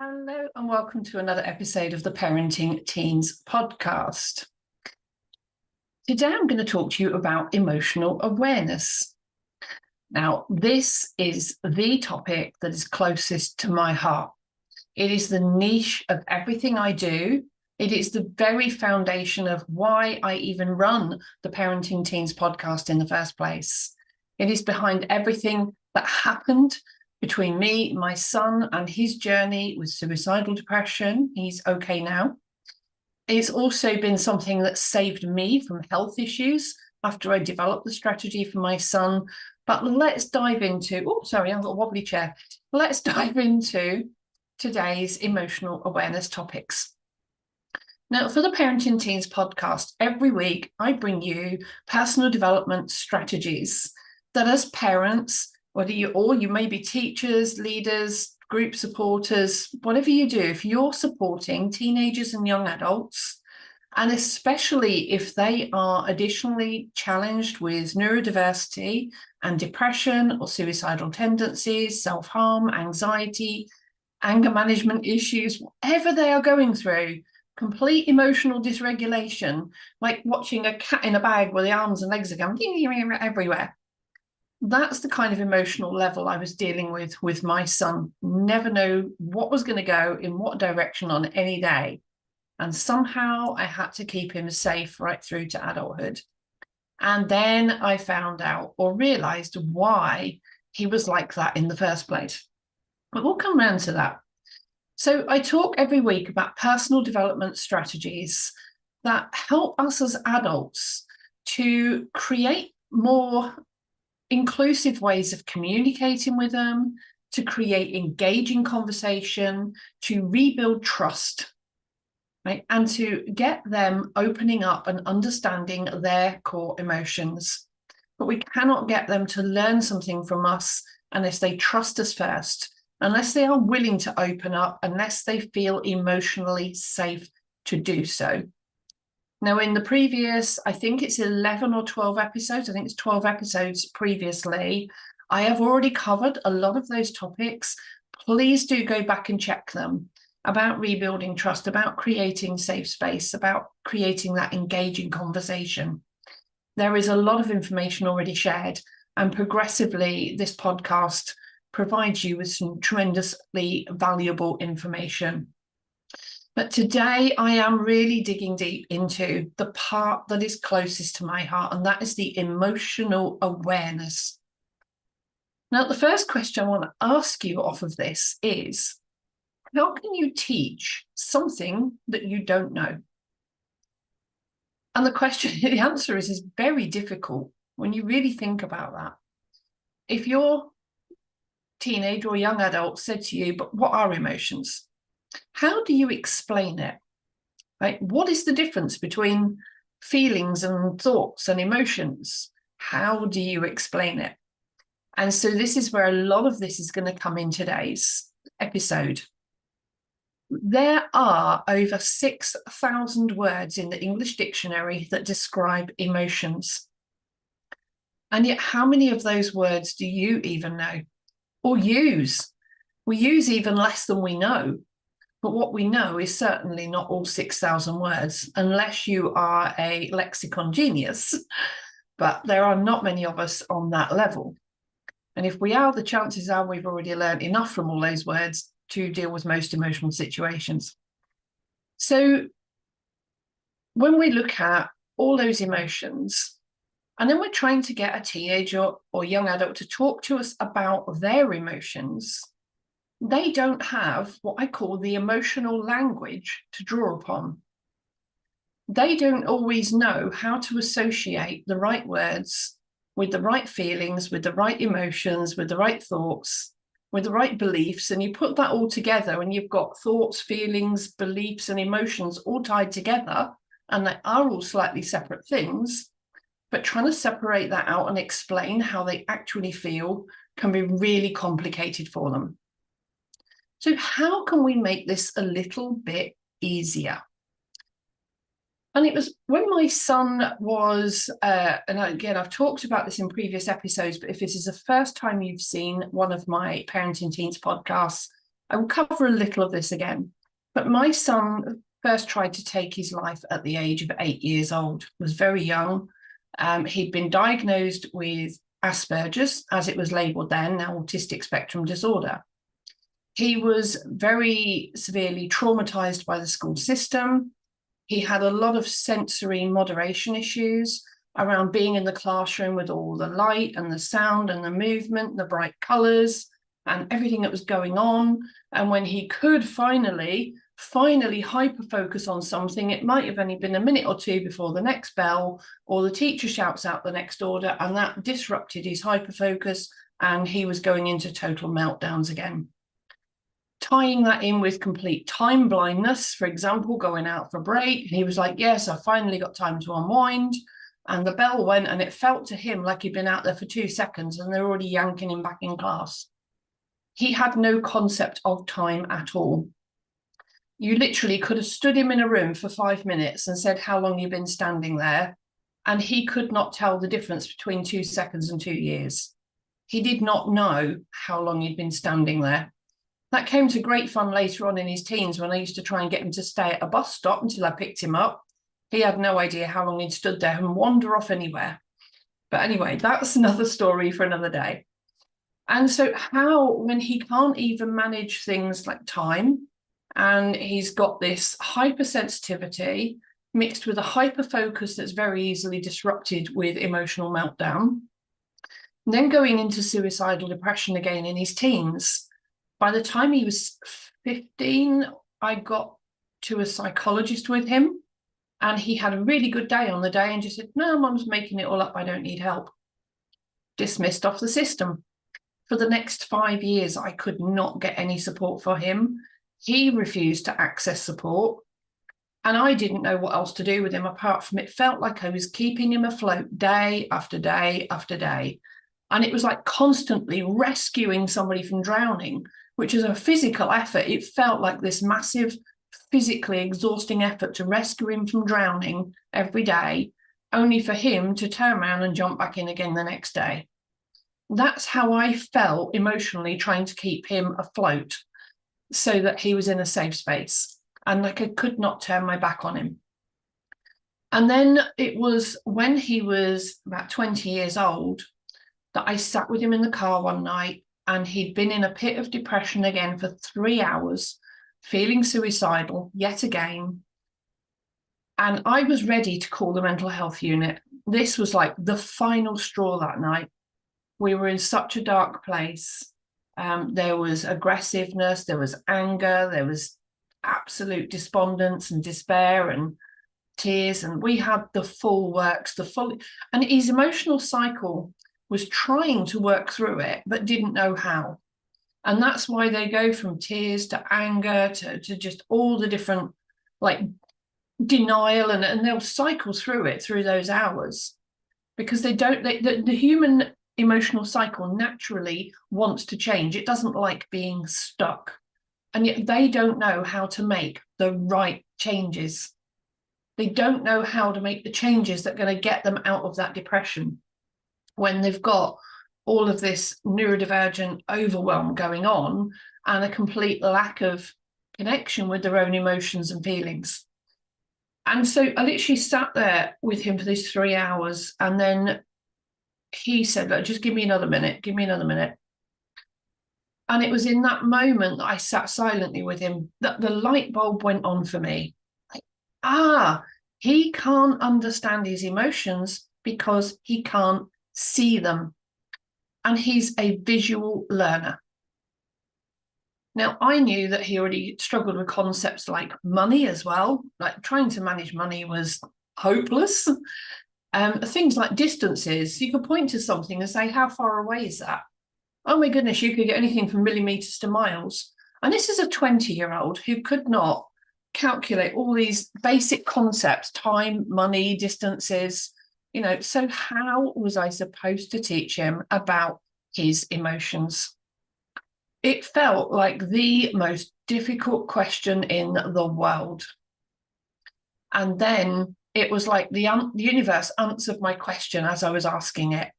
Hello and welcome to another episode of the Parenting Teens podcast. Today I'm going to talk to you about emotional awareness. Now, this is the topic that is closest to my heart. It is the niche of everything I do. It is the very foundation of why I even run the Parenting Teens podcast in the first place. It is behind everything that happened between me, my son, and his journey with suicidal depression. He's okay now. It's also been something that saved me from health issues after I developed the strategy for my son. But let's dive into, I've got a wobbly chair. Let's dive into today's emotional awareness topics. Now, for the Parenting Teens podcast, every week I bring you personal development strategies that as parents, whether you may be teachers, leaders, group supporters, whatever you do, if you're supporting teenagers and young adults, and especially if they are additionally challenged with neurodiversity and depression or suicidal tendencies, self-harm, anxiety, anger management issues, whatever they are going through, complete emotional dysregulation, like watching a cat in a bag where the arms and legs are going everywhere. That's the kind of emotional level I was dealing with my son. Never know what was going to go in what direction on any day. And somehow I had to keep him safe right through to adulthood. And then I found out or realized why he was like that in the first place. But we'll come around to that. So I talk every week about personal development strategies that help us as adults to create more inclusive ways of communicating with them, to create engaging conversation, to rebuild trust, right? And to get them opening up and understanding their core emotions. But we cannot get them to learn something from us unless they trust us first, unless they are willing to open up, unless they feel emotionally safe to do so. Now, in the previous, I think it's 11 or 12 episodes, I think it's 12 episodes previously, I have already covered a lot of those topics. Please do go back and check them about rebuilding trust, about creating safe space, about creating that engaging conversation. There is a lot of information already shared, and progressively this podcast provides you with some tremendously valuable information. But today I am really digging deep into the part that is closest to my heart, and that is the emotional awareness. Now, the first question I want to ask you off of this is, how can you teach something that you don't know? And the answer is very difficult when you really think about that. If your teenager or young adult said to you, but what are emotions? How do you explain it? Right? What is the difference between feelings and thoughts and emotions? How do you explain it? And so this is where a lot of this is going to come in today's episode. There are over 6,000 words in the English dictionary that describe emotions. And yet, how many of those words do you even know or use? We use even less than we know. But what we know is certainly not all 6,000 words, unless you are a lexicon genius. But there are not many of us on that level. And if we are, the chances are we've already learned enough from all those words to deal with most emotional situations. So when we look at all those emotions, and then we're trying to get a teenager or young adult to talk to us about their emotions, they don't have what I call the emotional language to draw upon. They don't always know how to associate the right words with the right feelings, with the right emotions, with the right thoughts, with the right beliefs. And you put that all together and you've got thoughts, feelings, beliefs, and emotions all tied together, and they are all slightly separate things. But trying to separate that out and explain how they actually feel can be really complicated for them. So how can we make this a little bit easier? And it was when my son was, and again, I've talked about this in previous episodes, but if this is the first time you've seen one of my Parenting Teens podcasts, I will cover a little of this again. But my son first tried to take his life at the age of 8 years old, was very young. He'd been diagnosed with Asperger's, as it was labelled then, now autistic spectrum disorder. He was very severely traumatised by the school system. He had a lot of sensory moderation issues around being in the classroom with all the light and the sound and the movement, the bright colours and everything that was going on. And when he could finally hyper-focus on something, it might have only been a minute or two before the next bell or the teacher shouts out the next order, and that disrupted his hyper-focus and he was going into total meltdowns again. Tying that in with complete time blindness, for example, going out for break, he was like, yes, I finally got time to unwind. And the bell went and it felt to him like he'd been out there for 2 seconds and they're already yanking him back in class. He had no concept of time at all. You literally could have stood him in a room for 5 minutes and said how long you've been standing there, and he could not tell the difference between 2 seconds and 2 years. He did not know how long he'd been standing there. That came to great fun later on in his teens when I used to try and get him to stay at a bus stop until I picked him up. He had no idea how long he'd stood there and wander off anywhere. But anyway, that's another story for another day. And so how, when he can't even manage things like time, and he's got this hypersensitivity mixed with a hyperfocus that's very easily disrupted with emotional meltdown, and then going into suicidal depression again in his teens. By the time he was 15, I got to a psychologist with him, and he had a really good day on the day and just said, no, Mum's making it all up, I don't need help. Dismissed off the system. For the next 5 years, I could not get any support for him. He refused to access support, and I didn't know what else to do with him apart from it felt like I was keeping him afloat day after day after day. And it was like constantly rescuing somebody from drowning, which is a physical effort. It felt like this massive, physically exhausting effort to rescue him from drowning every day, only for him to turn around and jump back in again the next day. That's how I felt emotionally, trying to keep him afloat so that he was in a safe space. And like I could not turn my back on him. And then it was when he was about 20 years old that I sat with him in the car one night, and he'd been in a pit of depression again for 3 hours, feeling suicidal yet again. And I was ready to call the mental health unit. This was like the final straw that night. We were in such a dark place. There was aggressiveness, there was anger, there was absolute despondence and despair and tears. And we had the full works, and his emotional cycle was trying to work through it, but didn't know how. And that's why they go from tears to anger to just all the different, like, denial, and they'll cycle through it through those hours, because the human emotional cycle naturally wants to change. It doesn't like being stuck. And yet they don't know how to make the right changes. They don't know how to make the changes that are going to get them out of that depression when they've got all of this neurodivergent overwhelm going on and a complete lack of connection with their own emotions and feelings. And so I literally sat there with him for these 3 hours, and then he said, look, just give me another minute, give me another minute. And it was in that moment that I sat silently with him that the light bulb went on for me. Like, he can't understand his emotions because he can't see them. And he's a visual learner. Now, I knew that he already struggled with concepts like money as well. Like, trying to manage money was hopeless. Things like distances. You could point to something and say, how far away is that? Oh my goodness, you could get anything from millimeters to miles. And this is a 20-year-old who could not calculate all these basic concepts, time, money, distances, so how was I supposed to teach him about his emotions? It felt like the most difficult question in the world. And then it was like the universe answered my question as I was asking it.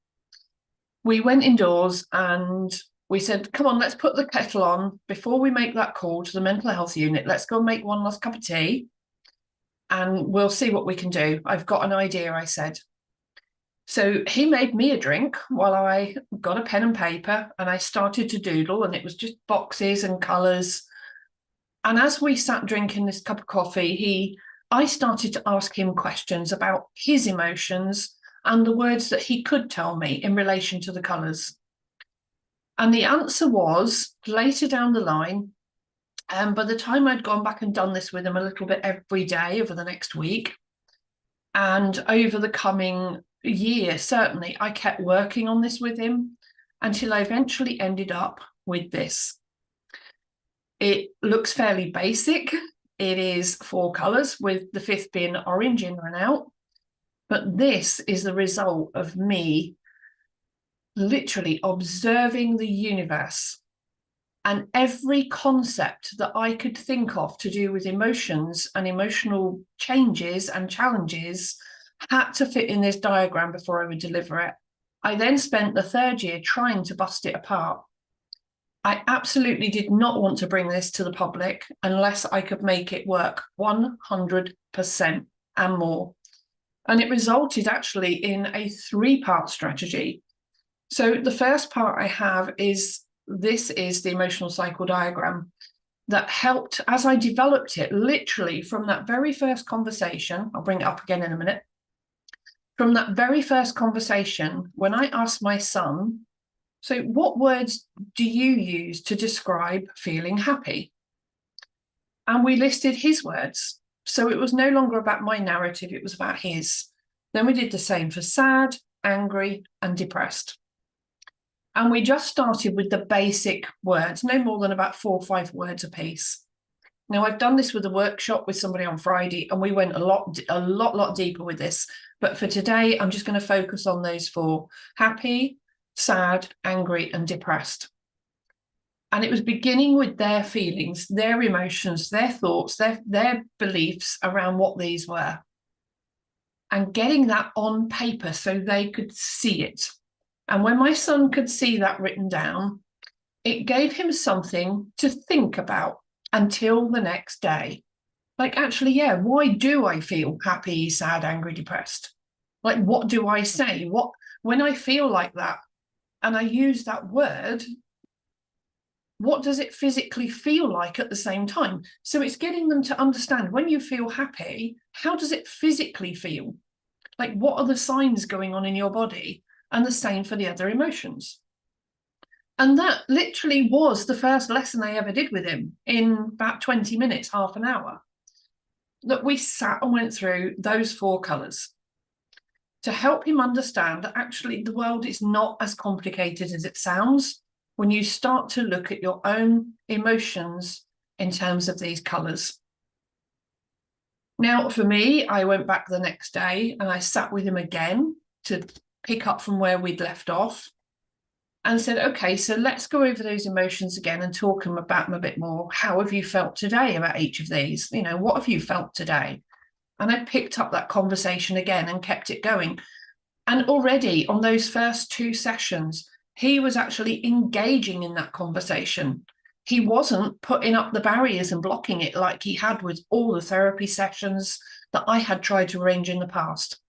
We went indoors, and we said, come on, let's put the kettle on before we make that call to the mental health unit. Let's go and make one last cup of tea and we'll see what we can do. I've got an idea, I said. So he made me a drink while I got a pen and paper and I started to doodle, and it was just boxes and colours. And as we sat drinking this cup of coffee, I started to ask him questions about his emotions and the words that he could tell me in relation to the colours. And the answer was, later down the line, by the time I'd gone back and done this with him a little bit every day over the next week, and over the coming year, certainly, I kept working on this with him until I eventually ended up with this. It looks fairly basic. It is 4 colours, with the 5th being orange in and out. But this is the result of me literally observing the universe, and every concept that I could think of to do with emotions and emotional changes and challenges had to fit in this diagram before I would deliver it. I then spent the 3rd year trying to bust it apart. I absolutely did not want to bring this to the public unless I could make it work 100% and more. And it resulted actually in a 3-part strategy. So the first part I have is, this is the emotional cycle diagram that helped as I developed it, literally from that very first conversation. I'll bring it up again in a minute. From that very first conversation, when I asked my son, so what words do you use to describe feeling happy? And we listed his words. So it was no longer about my narrative, it was about his. Then we did the same for sad, angry, and depressed. And we just started with the basic words, no more than about 4 or 5 words a piece. Now, I've done this with a workshop with somebody on Friday, and we went a lot deeper with this. But for today, I'm just going to focus on those 4: happy, sad, angry, and depressed. And it was beginning with their feelings, their emotions, their thoughts, their beliefs around what these were, and getting that on paper so they could see it. And when my son could see that written down, it gave him something to think about until the next day. Like, actually, yeah, why do I feel happy, sad, angry, depressed? Like, what do I say? When I feel like that and I use that word, what does it physically feel like at the same time? So it's getting them to understand, when you feel happy, how does it physically feel? Like, what are the signs going on in your body? And the same for the other emotions. And that literally was the first lesson I ever did with him, in about 20 minutes, half an hour, that we sat and went through those 4 colours to help him understand that actually the world is not as complicated as it sounds when you start to look at your own emotions in terms of these colours. Now, for me, I went back the next day and I sat with him again to pick up from where we'd left off, and said, okay, so let's go over those emotions again and talk about them a bit more. How have you felt today about each of these? You know, what have you felt today? And I picked up that conversation again and kept it going. And already on those first 2 sessions, he was actually engaging in that conversation. He wasn't putting up the barriers and blocking it like he had with all the therapy sessions that I had tried to arrange in the past,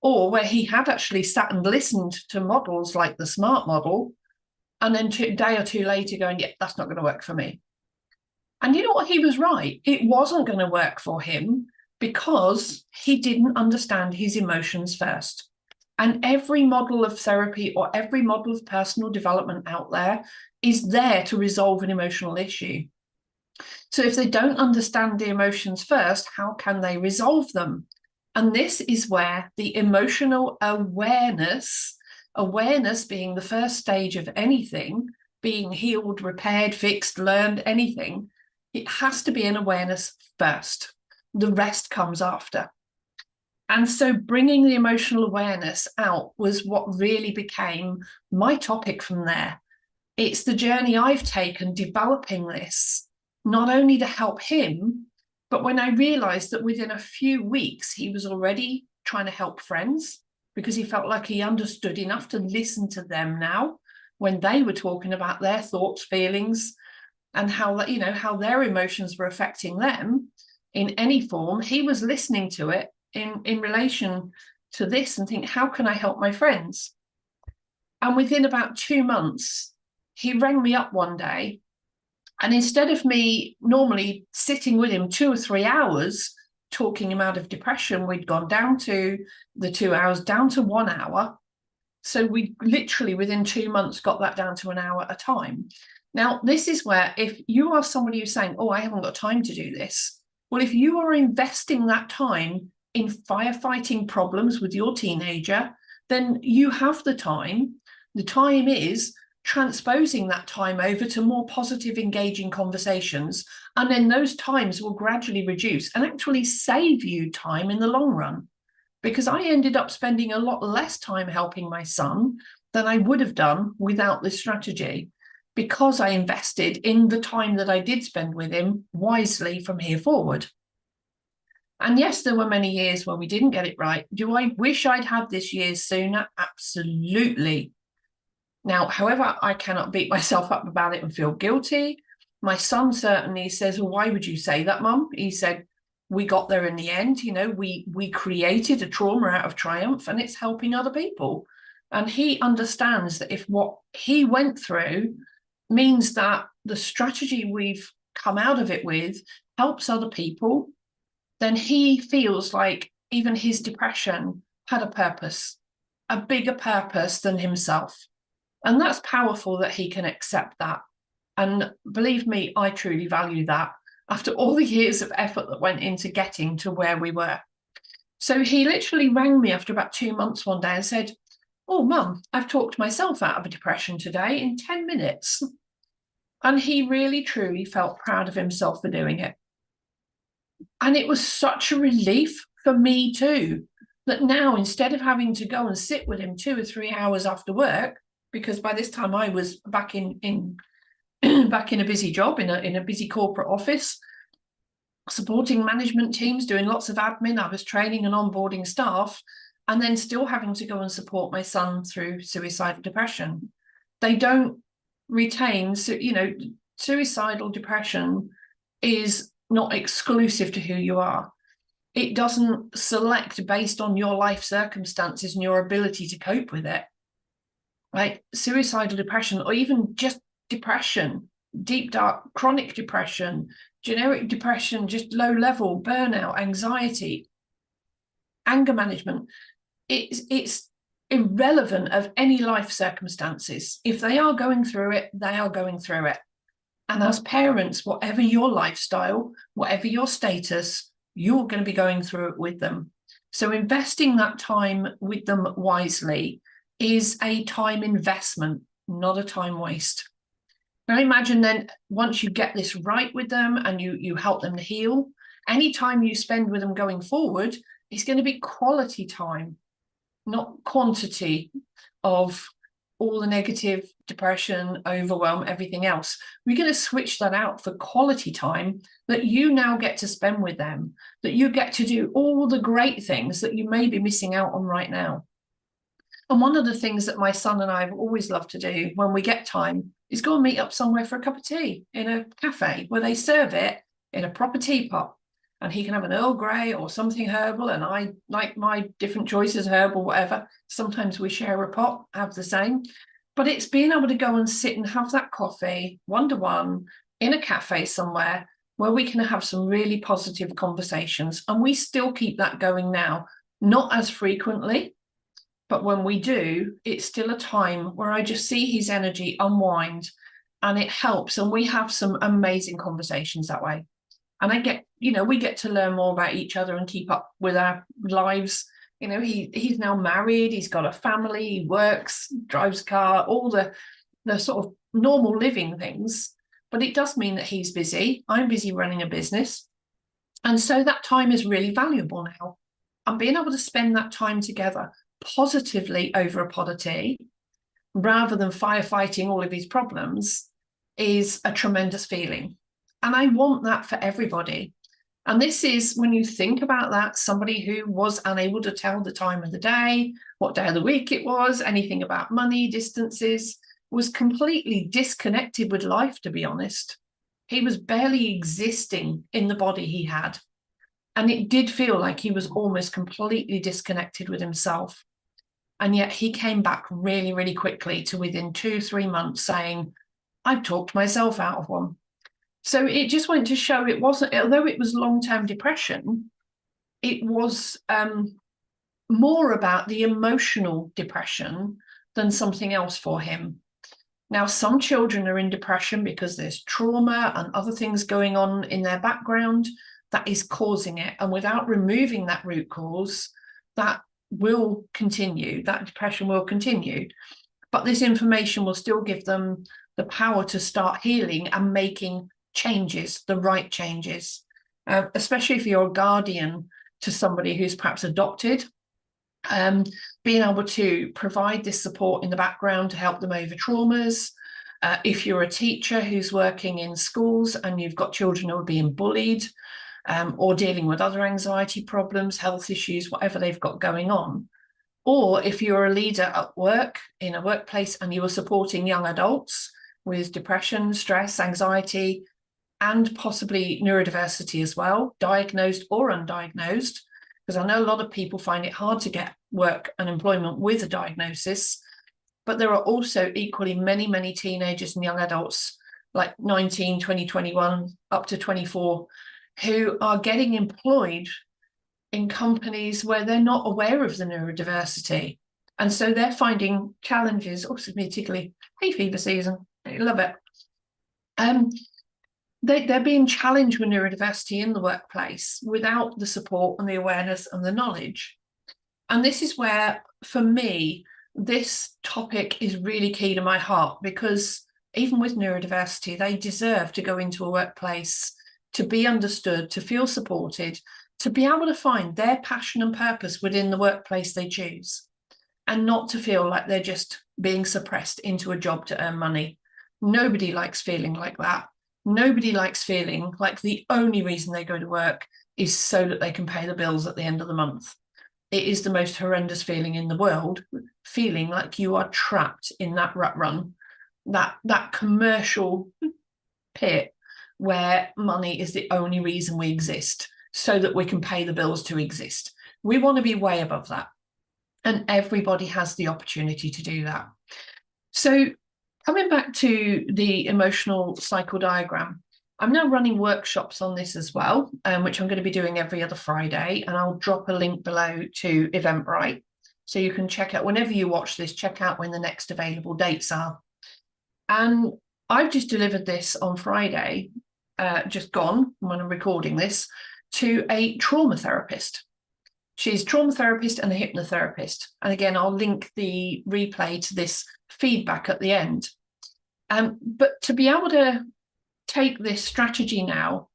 or where he had actually sat and listened to models like the SMART model, and then a day or 2 later going, yeah, that's not going to work for me. And you know what? He was right. It wasn't going to work for him because he didn't understand his emotions first. And every model of therapy or every model of personal development out there is there to resolve an emotional issue. So if they don't understand the emotions first, how can they resolve them? And this is where the emotional awareness being the first stage of anything, being healed, repaired, fixed, learned, anything, it has to be an awareness first. The rest comes after. And so bringing the emotional awareness out was what really became my topic from there. It's the journey I've taken developing this, not only to help him, but when I realized that within a few weeks, he was already trying to help friends because he felt like he understood enough to listen to them now when they were talking about their thoughts, feelings, and how, you know, how their emotions were affecting them in any form. He was listening to it in relation to this and think, how can I help my friends? And within about 2 months, he rang me up one day, and instead of me normally sitting with him 2 or 3 hours talking him out of depression, we'd gone down to the 2 hours, down to 1 hour. So we literally within 2 months got that down to an hour at a time. Now, this is where if you are somebody who's saying, oh, I haven't got time to do this. Well, if you are investing that time in firefighting problems with your teenager, then you have the time. The time is transposing that time over to more positive, engaging conversations. And then those times will gradually reduce and actually save you time in the long run. Because I ended up spending a lot less time helping my son than I would have done without this strategy, because I invested in the time that I did spend with him wisely from here forward. And yes, there were many years where we didn't get it right. Do I wish I'd had this years sooner? Absolutely. Now, however, I cannot beat myself up about it and feel guilty. My son certainly says, well, why would you say that, Mum? He said, we got there in the end. You know, we created a trauma out of triumph, and it's helping other people. And he understands that if what he went through means that the strategy we've come out of it with helps other people, then he feels like even his depression had a purpose, a bigger purpose than himself. And that's powerful that he can accept that. And believe me, I truly value that after all the years of effort that went into getting to where we were. So he literally rang me after about 2 months one day and said, oh, Mum, I've talked myself out of a depression today in 10 minutes. And he really, truly felt proud of himself for doing it. And it was such a relief for me too, that now instead of having to go and sit with him 2 or 3 hours after work, because by this time I was back in back in a busy job, in a busy corporate office, supporting management teams, doing lots of admin. I was training and onboarding staff, and then still having to go and support my son through suicidal depression. They don't retain, so, you know, suicidal depression is not exclusive to who you are. It doesn't select based on your life circumstances and your ability to cope with it. Right? Suicidal depression, or even just depression, deep, dark, chronic depression, generic depression, just low level, burnout, anxiety, anger management. It's irrelevant of any life circumstances. If they are going through it, they are going through it. And as parents, whatever your lifestyle, whatever your status, you're going to be going through it with them. So investing that time with them wisely is a time investment, not a time waste. Now imagine then, once you get this right with them and you help them to heal, any time you spend with them going forward is going to be quality time, not quantity of all the negative, depression, overwhelm, everything else. We're going to switch that out for quality time that you now get to spend with them, that you get to do all the great things that you may be missing out on right now. And one of the things that my son and I have always loved to do when we get time is go and meet up somewhere for a cup of tea in a cafe where they serve it in a proper teapot. And he can have an Earl Grey or something herbal, and I like my different choices, herbal, whatever. Sometimes we share a pot, have the same. But it's being able to go and sit and have that coffee, one-to-one, in a cafe somewhere where we can have some really positive conversations. And we still keep that going now, not as frequently, but when we do, it's still a time where I just see his energy unwind, and it helps. And we have some amazing conversations that way. And I get, you know, we get to learn more about each other and keep up with our lives. You know, he's now married, he's got a family, he works, drives a car, all the sort of normal living things. But it does mean that he's busy. I'm busy running a business. And so that time is really valuable now. And being able to spend that time together positively over a pot of tea, rather than firefighting all of his problems, is a tremendous feeling. And I want that for everybody. And this is, when you think about that, somebody who was unable to tell the time of the day, what day of the week it was, anything about money, distances, was completely disconnected with life, to be honest. He was barely existing in the body he had. And it did feel like he was almost completely disconnected with himself. And yet he came back really, really quickly to within 2-3 months saying, I've talked myself out of one. So it just went to show it wasn't, although it was long-term depression, it was more about the emotional depression than something else for him. Now, some children are in depression because there's trauma and other things going on in their background that is causing it. And without removing that root cause, that will continue, that depression will continue. But this information will still give them the power to start healing and making changes, the right changes, especially if you're a guardian to somebody who's perhaps adopted. Being able to provide this support in the background to help them over traumas. If you're a teacher who's working in schools and you've got children who are being bullied or dealing with other anxiety problems, health issues, whatever they've got going on. Or if you're a leader at work, in a workplace, and you are supporting young adults with depression, stress, anxiety, and possibly neurodiversity as well, diagnosed or undiagnosed, because I know a lot of people find it hard to get work and employment with a diagnosis, but there are also equally many, many teenagers and young adults, like 19, 20, 21, up to 24, who are getting employed in companies where they're not aware of the neurodiversity. And so they're finding challenges, also particularly hay fever season, I love it. They're being challenged with neurodiversity in the workplace without the support and the awareness and the knowledge. And this is where, for me, this topic is really key to my heart, because even with neurodiversity, they deserve to go into a workplace to be understood, to feel supported, to be able to find their passion and purpose within the workplace they choose, and not to feel like they're just being suppressed into a job to earn money. Nobody likes feeling like that. Nobody likes feeling like the only reason they go to work is so that they can pay the bills at the end of the month. It is the most horrendous feeling in the world, feeling like you are trapped in that rut run, that commercial pit where money is the only reason we exist, so that we can pay the bills to exist. We want to be way above that. And everybody has the opportunity to do that. So coming back to the emotional cycle diagram, I'm now running workshops on this as well, which I'm going to be doing every other Friday. And I'll drop a link below to Eventbrite. So you can check out, whenever you watch this, check out when the next available dates are. And I've just delivered this on Friday, just gone when I'm recording this, to a trauma therapist. She's a trauma therapist and a hypnotherapist. And again, I'll link the replay to this feedback at the end. But to be able to take this strategy now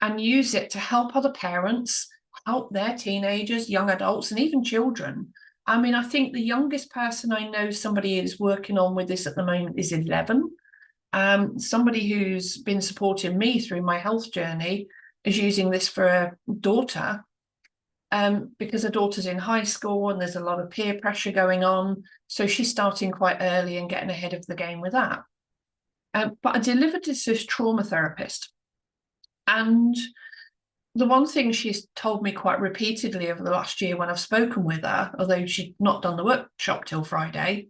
and use it to help other parents, help their teenagers, young adults, and even children. I mean, I think the youngest person I know somebody is working on with this at the moment is 11. Somebody who's been supporting me through my health journey is using this for a daughter, because her daughter's in high school and there's a lot of peer pressure going on. So she's starting quite early and getting ahead of the game with that. But I delivered this trauma therapist. And the one thing she's told me quite repeatedly over the last year when I've spoken with her, although she'd not done the workshop till Friday,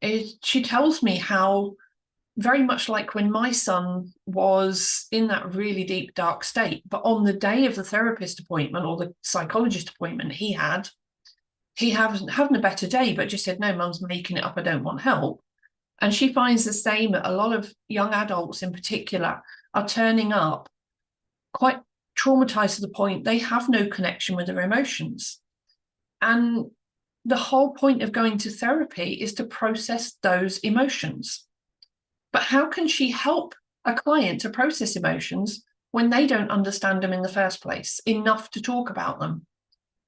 is she tells me how, very much like when my son was in that really deep, dark state, but on the day of the therapist appointment or the psychologist appointment he hadn't having a better day, but just said, no, mum's making it up, I don't want help. And she finds the same. A lot of young adults in particular are turning up quite traumatized to the point they have no connection with their emotions. And the whole point of going to therapy is to process those emotions. But how can she help a client to process emotions when they don't understand them in the first place enough to talk about them?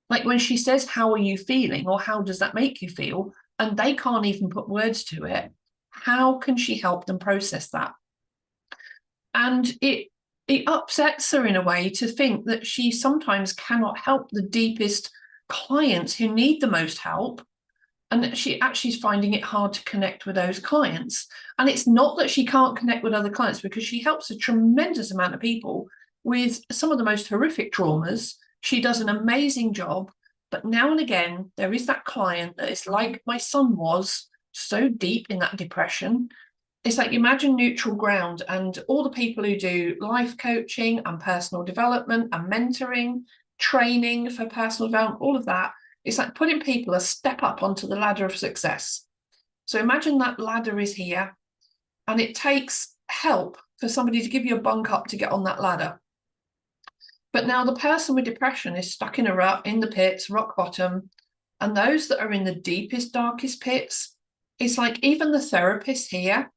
Like when she says, how are you feeling? Or how does that make you feel? And they can't even put words to it. How can she help them process that? And it upsets her in a way to think that she sometimes cannot help the deepest clients who need the most help And she actually is finding it hard to connect with those clients. And it's not that she can't connect with other clients, because she helps a tremendous amount of people with some of the most horrific traumas. She does an amazing job. But now and again, there is that client that is like my son was, so deep in that depression. It's like, imagine neutral ground, and all the people who do life coaching and personal development and mentoring, training for personal development, all of that. It's like putting people a step up onto the ladder of success. So imagine that ladder is here, and it takes help for somebody to give you a bunk up to get on that ladder. But now the person with depression is stuck in a rut, in the pits, rock bottom. And those that are in the deepest, darkest pits, it's like even the therapist here,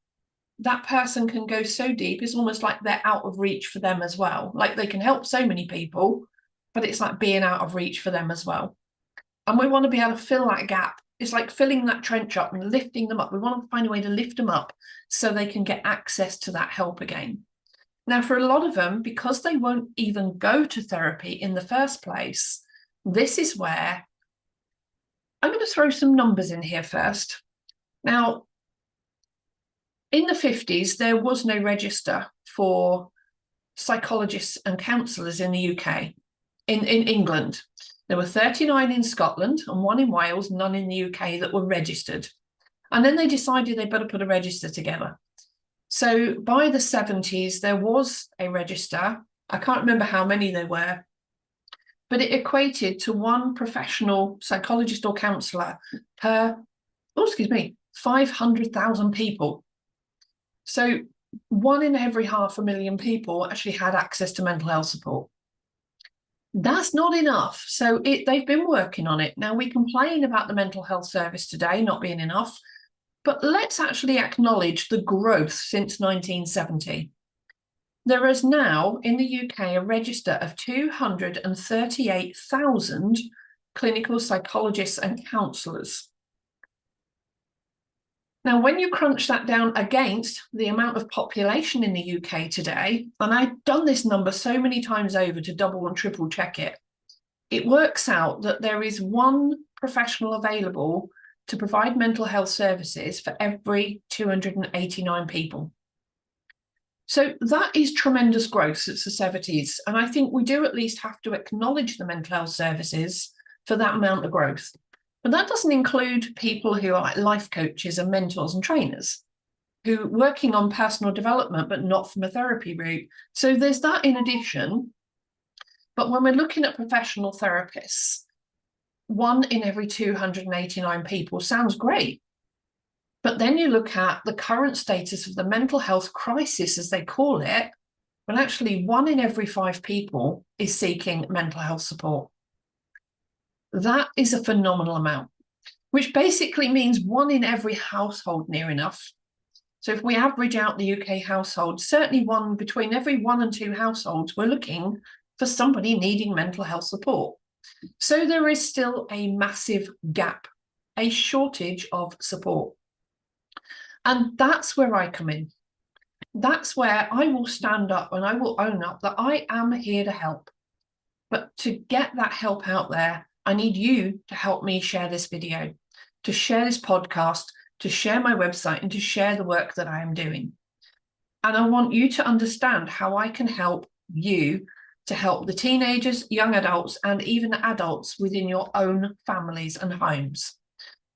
that person can go so deep, it's almost like they're out of reach for them as well. Like they can help so many people, but it's like being out of reach for them as well. And we want to be able to fill that gap. It's like filling that trench up and lifting them up. We want to find a way to lift them up so they can get access to that help again. Now, for a lot of them, because they won't even go to therapy in the first place, this is where I'm going to throw some numbers in here first. Now, in the 50s, there was no register for psychologists and counsellors in the UK. In England, there were 39 in Scotland and 1 in Wales, none in the UK that were registered. And then they decided they better put a register together. So by the 70s, there was a register. I can't remember how many there were, but it equated to 1 professional psychologist or counsellor per, 500,000 people. So 1 in every 500,000 people actually had access to mental health support. That's not enough. So they've been working on it. Now, we complain about the mental health service today not being enough, but let's actually acknowledge the growth since 1970. There is now in the UK a register of 238,000 clinical psychologists and counsellors. Now, when you crunch that down against the amount of population in the UK today, and I've done this number so many times over to double and triple check it, it works out that there is 1 professional available to provide mental health services for every 289 people. So that is tremendous growth since the 70s. And I think we do at least have to acknowledge the mental health services for that amount of growth. But that doesn't include people who are life coaches and mentors and trainers who are working on personal development, but not from a therapy route. So there's that in addition. But when we're looking at professional therapists, 1 in every 289 people sounds great. But then you look at the current status of the mental health crisis, as they call it, when actually 1 in every 5 people is seeking mental health support. That is a phenomenal amount, which basically means 1 in every household near enough. So if we average out the UK household, certainly between every 1 and 2 households, we're looking for somebody needing mental health support. So there is still a massive gap, a shortage of support. And that's where I come in. That's where I will stand up and I will own up that I am here to help. But to get that help out there, I need you to help me share this video, to share this podcast, to share my website, and to share the work that I am doing. And I want you to understand how I can help you to help the teenagers, young adults, and even adults within your own families and homes,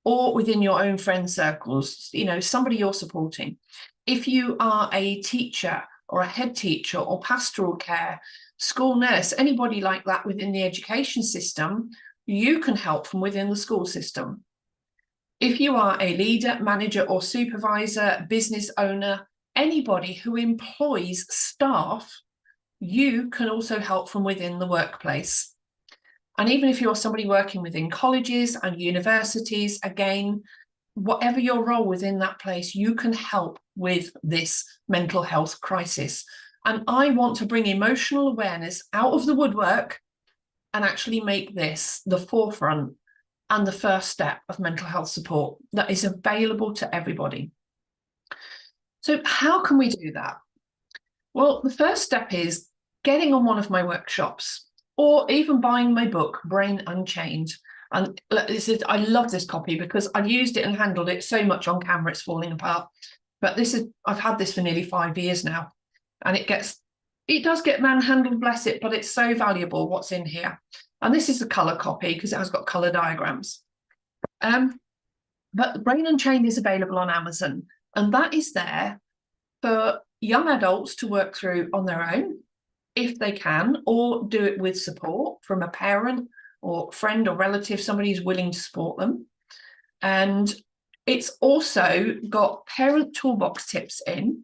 or within your own friend circles, somebody you're supporting. If you are a teacher or a head teacher or pastoral care, school nurse, anybody like that within the education system, you can help from within the school system. If you are a leader, manager, or supervisor, business owner, anybody who employs staff, you can also help from within the workplace. And even if you're somebody working within colleges and universities, again, whatever your role within that place, you can help with this mental health crisis. And I want to bring emotional awareness out of the woodwork and actually make this the forefront and the first step of mental health support that is available to everybody. So how can we do that? Well, the first step is getting on one of my workshops, or even buying my book, Brain Unchained. And I love this copy because I've used it and handled it so much on camera, it's falling apart. But I've had this for nearly 5 years now, and it does get manhandled, bless it, but it's so valuable what's in here. And this is the colour copy because it has got colour diagrams. But the Brain Unchained is available on Amazon, and that is there for young adults to work through on their own, if they can, or do it with support from a parent or friend or relative, somebody who's willing to support them. And it's also got parent toolbox tips in,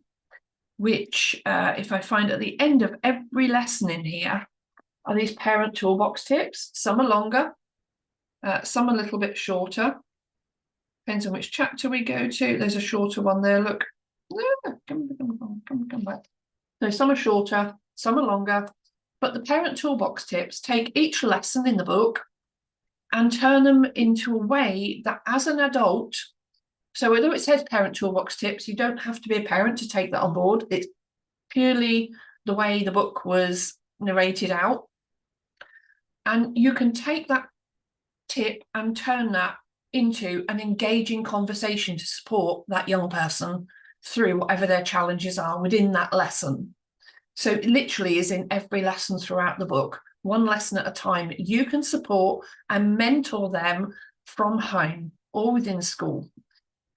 which if I find at the end of every lesson in here are these parent toolbox tips. Some are longer, some a little bit shorter. Depends on which chapter we go to. There's a shorter one there, look. Come back. So some are shorter, some are longer, but the parent toolbox tips take each lesson in the book and turn them into a way that as an adult, so although it says parent toolbox tips, you don't have to be a parent to take that on board. It's purely the way the book was narrated out. And you can take that tip and turn that into an engaging conversation to support that young person through whatever their challenges are within that lesson. So it literally is in every lesson throughout the book, one lesson at a time. You can support and mentor them from home or within school,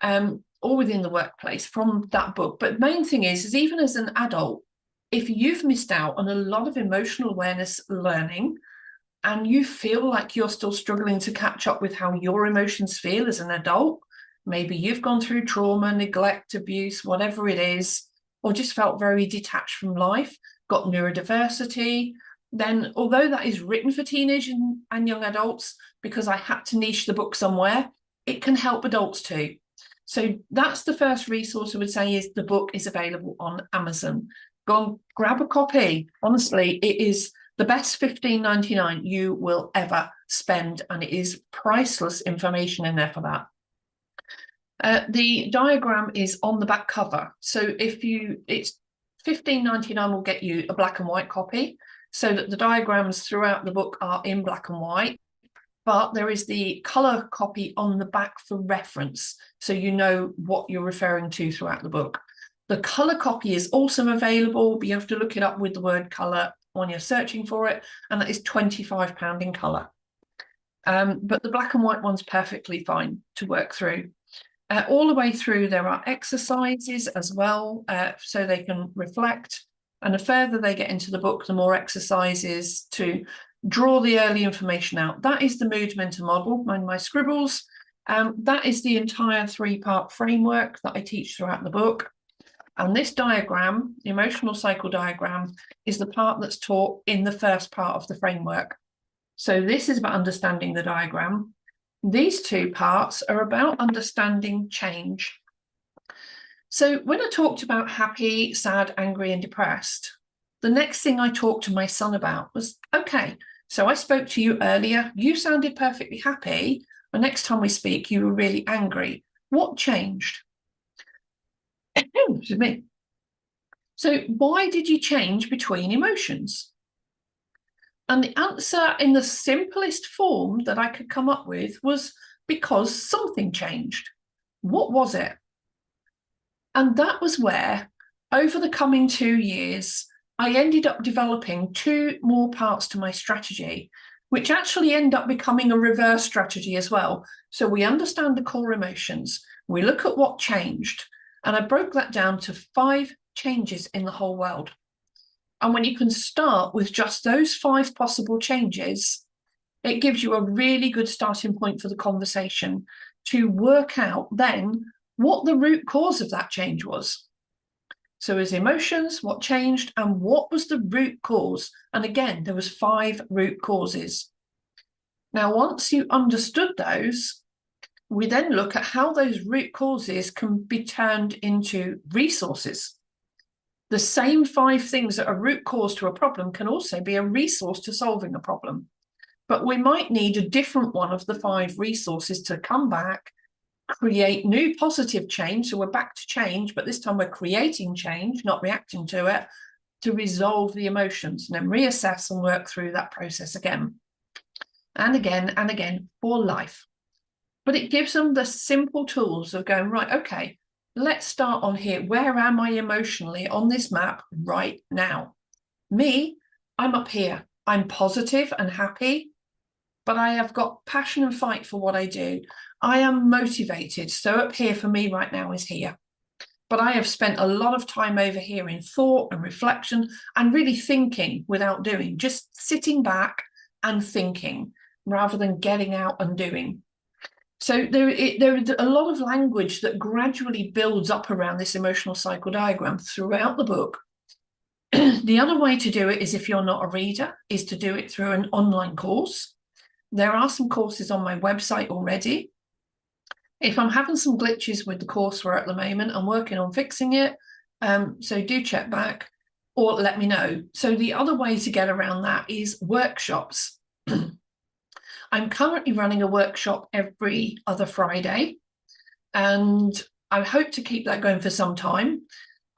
or within the workplace from that book. But main thing is even as an adult, if you've missed out on a lot of emotional awareness learning, and you feel like you're still struggling to catch up with how your emotions feel as an adult, maybe you've gone through trauma, neglect, abuse, whatever it is, or just felt very detached from life, got neurodiversity, then although that is written for teenagers and young adults, because I had to niche the book somewhere, it can help adults too. So that's the first resource I would say is the book is available on Amazon. Go and grab a copy. Honestly, it is the best $15.99 you will ever spend, and it is priceless information in there for that. The diagram is on the back cover. So it's $15.99 will get you a black and white copy, so that the diagrams throughout the book are in black and white, but there is the colour copy on the back for reference, so you know what you're referring to throughout the book. The colour copy is also available, but you have to look it up with the word colour when you're searching for it, and that is £25 in colour. But the black and white one's perfectly fine to work through. All the way through there are exercises as well, so they can reflect, and the further they get into the book, the more exercises to draw the early information out. That is the mood mentor model, mind my scribbles. That is the entire 3-part framework that I teach throughout the book. And this diagram, the emotional cycle diagram, is the part that's taught in the first part of the framework. So this is about understanding the diagram. These 2 parts are about understanding change. So when I talked about happy, sad, angry, and depressed, the next thing I talked to my son about was, okay, so I spoke to you earlier, you sounded perfectly happy. The next time we speak, you were really angry. What changed? Excuse me. So why did you change between emotions? And the answer in the simplest form that I could come up with was because something changed. What was it? And that was where, over the coming 2 years, I ended up developing 2 more parts to my strategy, which actually end up becoming a reverse strategy as well. So we understand the core emotions, we look at what changed, and I broke that down to 5 changes in the whole world. And when you can start with just those 5 possible changes, it gives you a really good starting point for the conversation to work out then what the root cause of that change was. So as emotions, what changed, and what was the root cause? And again, there was 5 root causes. Now, once you understood those, we then look at how those root causes can be turned into resources. The same 5 things that are root cause to a problem can also be a resource to solving a problem. But we might need a different one of the 5 resources to come back, create new positive change. So we're back to change, but this time we're creating change, not reacting to it, to resolve the emotions and then reassess and work through that process again. and again for life. But it gives them the simple tools of going, right, okay, let's start on here. Where am I emotionally on this map right now? Me, I'm up here. I'm positive and happy, but I have got passion and fight for what I do. I am motivated. So up here for me right now is here. But I have spent a lot of time over here in thought and reflection and really thinking without doing, just sitting back and thinking rather than getting out and doing. So there is a lot of language that gradually builds up around this emotional cycle diagram throughout the book. The other way to do it is, if you're not a reader, is to do it through an online course. There are some courses on my website already. If I'm having some glitches with the courseware at the moment, I'm working on fixing it. So do check back or let me know. So the other way to get around that is workshops. I'm currently running a workshop every other Friday, and I hope to keep that going for some time.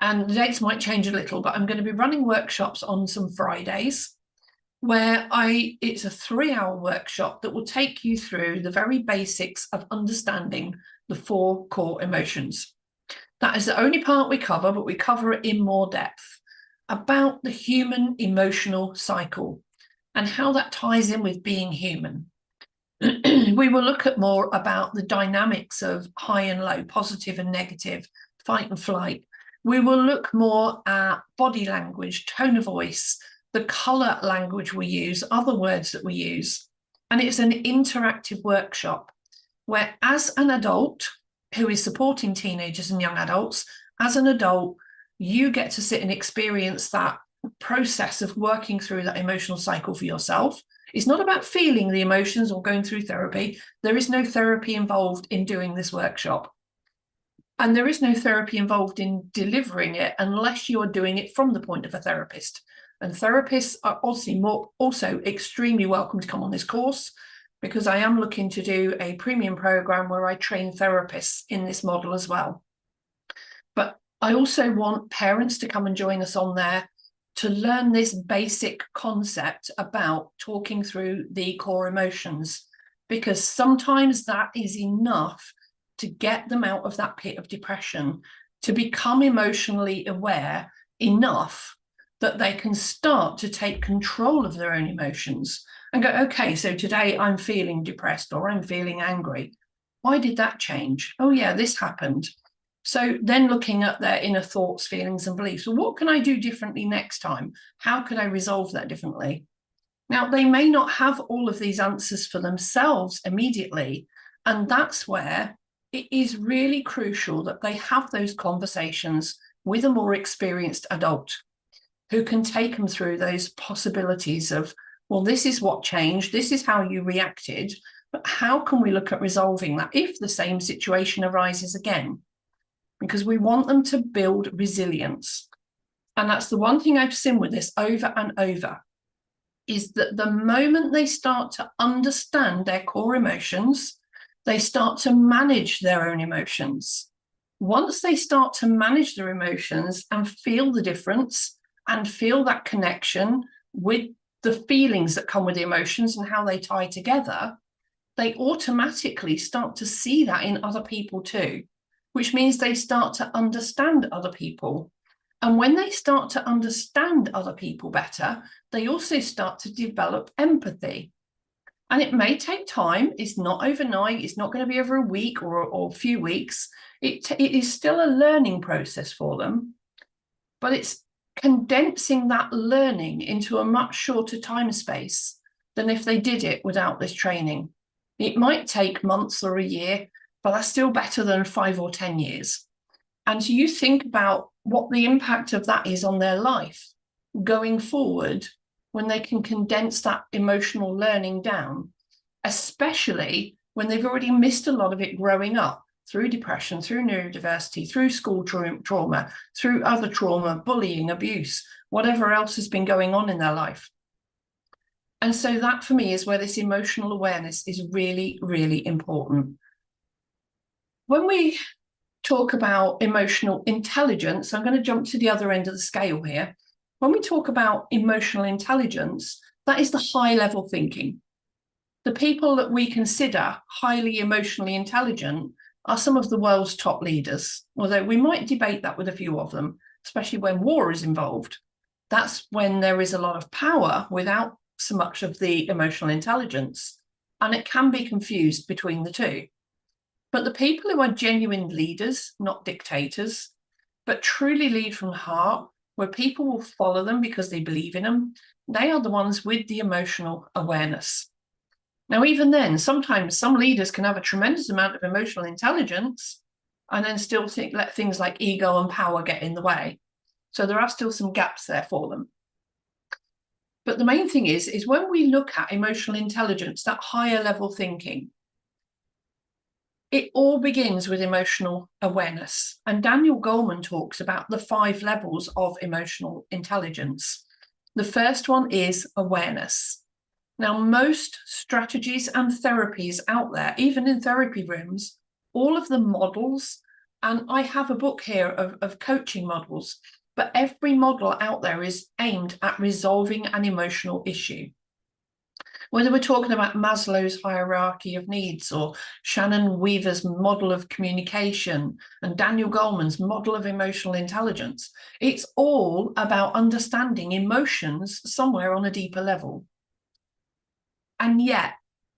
And the dates might change a little, but I'm going to be running workshops on some Fridays where it's a 3-hour workshop that will take you through the very basics of understanding the 4 core emotions. That is the only part we cover, but we cover it in more depth about the human emotional cycle and how that ties in with being human. We will look at more about the dynamics of high and low, positive and negative, fight and flight. We will look more at body language, tone of voice, the colour language we use, other words that we use. And it's an interactive workshop where, as an adult who is supporting teenagers and young adults, as an adult, you get to sit and experience that process of working through that emotional cycle for yourself. It's not about feeling the emotions or going through therapy. There is no therapy involved in doing this workshop. And there is no therapy involved in delivering it unless you are doing it from the point of a therapist. And therapists are also extremely welcome to come on this course, because I am looking to do a premium program where I train therapists in this model as well. But I also want parents to come and join us on there to learn this basic concept about talking through the core emotions, because sometimes that is enough to get them out of that pit of depression, to become emotionally aware enough that they can start to take control of their own emotions and go, okay, so today I'm feeling depressed or I'm feeling angry. Why did that change? Oh yeah, this happened. So then looking at their inner thoughts, feelings and beliefs. Well, what can I do differently next time? How can I resolve that differently? Now, they may not have all of these answers for themselves immediately. And that's where it is really crucial that they have those conversations with a more experienced adult who can take them through those possibilities of, well, this is what changed, this is how you reacted, but how can we look at resolving that if the same situation arises again? Because we want them to build resilience. And that's the one thing I've seen with this over and over, is that the moment they start to understand their core emotions, they start to manage their own emotions. Once they start to manage their emotions and feel the difference and feel that connection with the feelings that come with the emotions and how they tie together, they automatically start to see that in other people too, which means they start to understand other people. And when they start to understand other people better, they also start to develop empathy. And it may take time. It's not overnight. It's not going to be over a week or a few weeks. It is still a learning process for them, but it's condensing that learning into a much shorter time space than if they did it without this training. It might take months or a year, but that's still better than 5 or 10 years. And so you think about what the impact of that is on their life going forward when they can condense that emotional learning down, especially when they've already missed a lot of it growing up through depression, through neurodiversity, through school trauma, through other trauma, bullying, abuse, whatever else has been going on in their life. And so that for me is where this emotional awareness is really, really important. When we talk about emotional intelligence, I'm going to jump to the other end of the scale here. When we talk about emotional intelligence, that is the high level thinking. The people that we consider highly emotionally intelligent are some of the world's top leaders, although we might debate that with a few of them, especially when war is involved. That's when there is a lot of power without so much of the emotional intelligence, and it can be confused between the two. But the people who are genuine leaders, not dictators, but truly lead from the heart, where people will follow them because they believe in them, they are the ones with the emotional awareness. Now, even then, sometimes some leaders can have a tremendous amount of emotional intelligence and then still let things like ego and power get in the way. So there are still some gaps there for them. But the main thing is when we look at emotional intelligence, that higher level thinking, it all begins with emotional awareness. And Daniel Goleman talks about the 5 levels of emotional intelligence. The first one is awareness. Now, most strategies and therapies out there, even in therapy rooms, all of the models, and I have a book here of coaching models, but every model out there is aimed at resolving an emotional issue. Whether we're talking about Maslow's hierarchy of needs or Shannon Weaver's model of communication and Daniel Goleman's model of emotional intelligence, it's all about understanding emotions somewhere on a deeper level. And yet,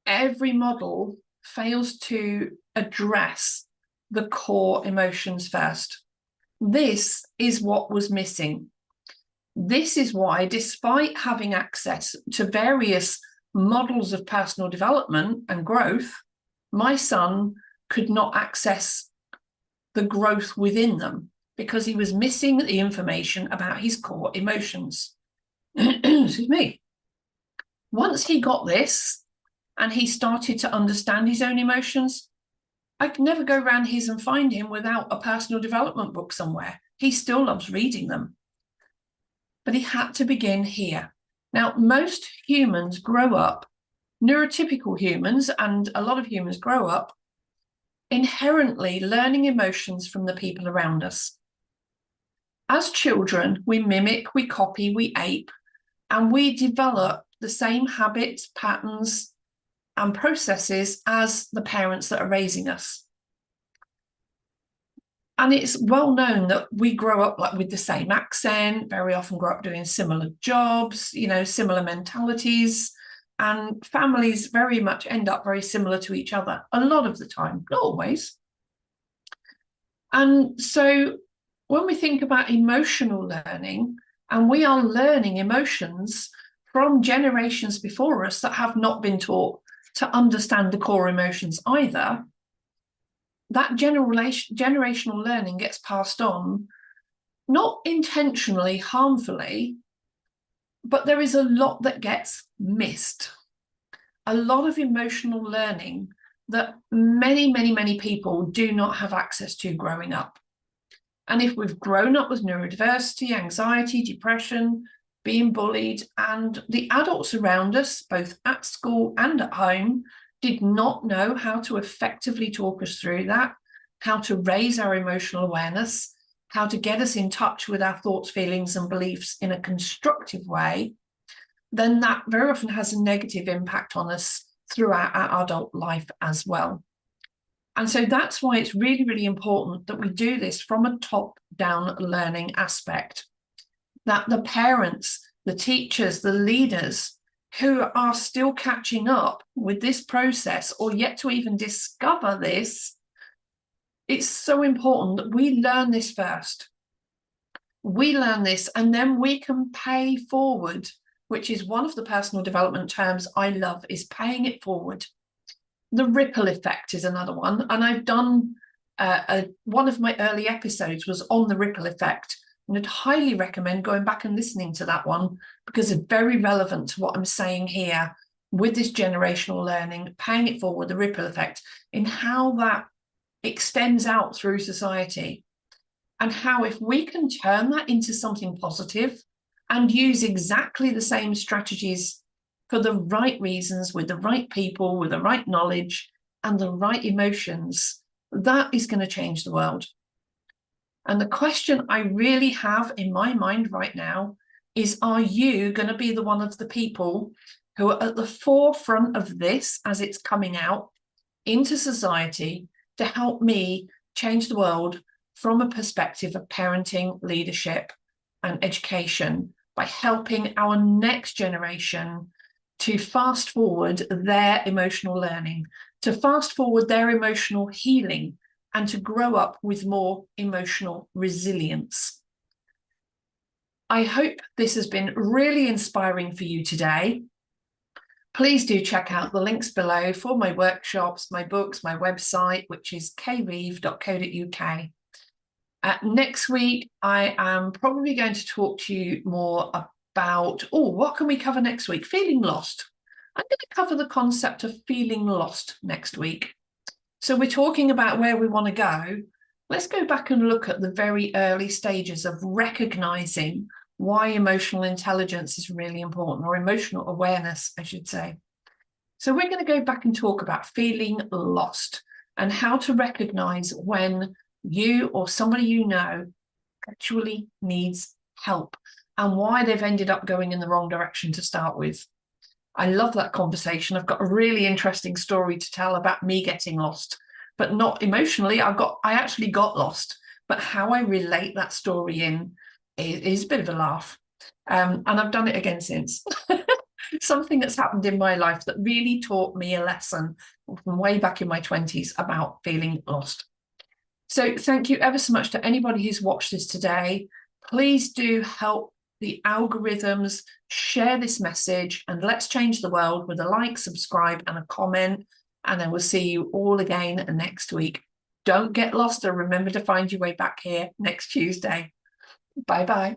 every model fails to address the core emotions first. This is what was missing. This is why, despite having access to various models of personal development and growth, my son could not access the growth within them because he was missing the information about his core emotions. Excuse me. Once he got this and he started to understand his own emotions, I could never go around his and find him without a personal development book somewhere. He still loves reading them. But he had to begin here. Now, most humans grow up, neurotypical humans, and a lot of humans grow up inherently learning emotions from the people around us. As children, we mimic, we copy, we ape, and we develop the same habits, patterns, and processes as the parents that are raising us. And it's well known that we grow up like with the same accent, very often grow up doing similar jobs, similar mentalities, and families very much end up very similar to each other a lot of the time, not always. And so when we think about emotional learning, and we are learning emotions from generations before us that have not been taught to understand the core emotions either, that generational learning gets passed on, not intentionally, harmfully, but there is a lot that gets missed. A lot of emotional learning that many, many, many people do not have access to growing up. And if we've grown up with neurodiversity, anxiety, depression, being bullied, and the adults around us, both at school and at home, did not know how to effectively talk us through that, how to raise our emotional awareness, how to get us in touch with our thoughts, feelings, and beliefs in a constructive way, then that very often has a negative impact on us throughout our adult life as well. And so that's why it's really, really important that we do this from a top-down learning aspect, that the parents, the teachers, the leaders who are still catching up with this process or yet to even discover this, it's so important that we learn this first. We learn this and then we can pay forward, which is one of the personal development terms I love, is paying it forward. The ripple effect is another one. And I've done one of my early episodes was on the ripple effect. And I'd highly recommend going back and listening to that one because it's very relevant to what I'm saying here with this generational learning, paying it forward, the ripple effect, in how that extends out through society. And how if we can turn that into something positive and use exactly the same strategies for the right reasons, with the right people, with the right knowledge and the right emotions, that is going to change the world. And the question I really have in my mind right now is, are you going to be one of the people who are at the forefront of this as it's coming out into society to help me change the world from a perspective of parenting, leadership, and education by helping our next generation to fast forward their emotional learning, to fast forward their emotional healing, and to grow up with more emotional resilience. I hope this has been really inspiring for you today. Please do check out the links below for my workshops, my books, my website, which is kreeve.co.uk. Next week, I am probably going to talk to you more about, what can we cover next week? Feeling lost. I'm going to cover the concept of feeling lost next week. So we're talking about where we want to go. Let's go back and look at the very early stages of recognizing why emotional intelligence is really important, or emotional awareness, I should say. So we're going to go back and talk about feeling lost and how to recognize when you or somebody you know actually needs help and why they've ended up going in the wrong direction to start with. I love that conversation. I've got a really interesting story to tell about me getting lost, but not emotionally. I actually got lost, but how I relate that story in is a bit of a laugh. And I've done it again since. Something that's happened in my life that really taught me a lesson from way back in my 20s about feeling lost. So thank you ever so much to anybody who's watched this today. Please do help the algorithms share this message, and let's change the world with a like, subscribe, and a comment. And I will see you all again next week. Don't get lost, and remember to find your way back here next Tuesday. Bye-bye.